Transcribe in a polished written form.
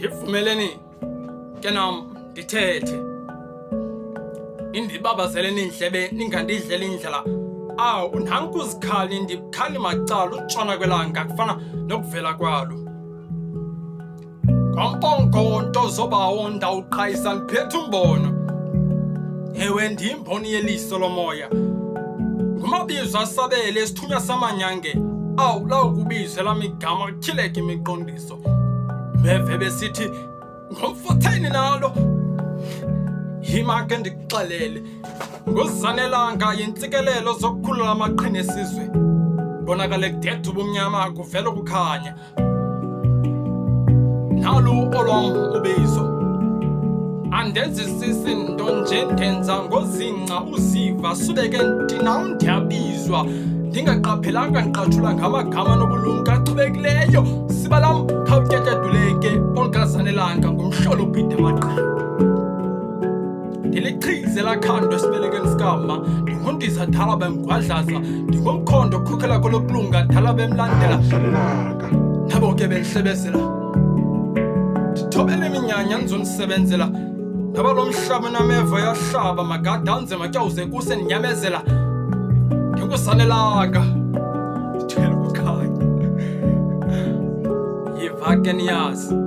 Ndivumeleni ke nam ndithethe. Indibabazele nindlebe ningandidlela indlela. Awu nanku uzikhali ndikhali macala utshona kwelanga kufana nokuvela kwalo. Kwampongonto zobawo ndawuqhayisa ndiphethe umbono. Ewe ndiyimboni yeliso lomoya. Ngumabizo asabele isithunywa samanyange. Awu lawukubizwe lamigama kutyhileke imiqondiso. Beve besithi ngomfotheni nalo. Yima ke ndikuxelele. Ngozanelanga yintsikelelo zokukhulula amaqhina esizwe. Bonakale kudetha ubumnyama kuvela ukukhanya. Nalu olwam ubizo. Andenzisisi nto nje ndenza ngozinca uziva subeke ndinam ndiyabizwa. Ndingaqaphelanga ndiqathula ngamagama nobulumko achubekileyo. Siba lam khawutyatyaduleke olukazanelanga ngumhlolo ubhida amaqhina. Ndilichize lakhandwa esibelekeni sikama. Ndingondiza dala bemgwadlaza. Ndingomkhondo okukhokhela kolokulunga dala bemlandela. Nabo ke bendihlebezela. Ndithobele iminyanya ndizonisebenzela. Naba lo mhlaba nameva yahlaba magada anzima kyawuze kuse ndinyamezela. Ndingusanelanga. Ndithela ukukhanya. Yiva ke niyazi.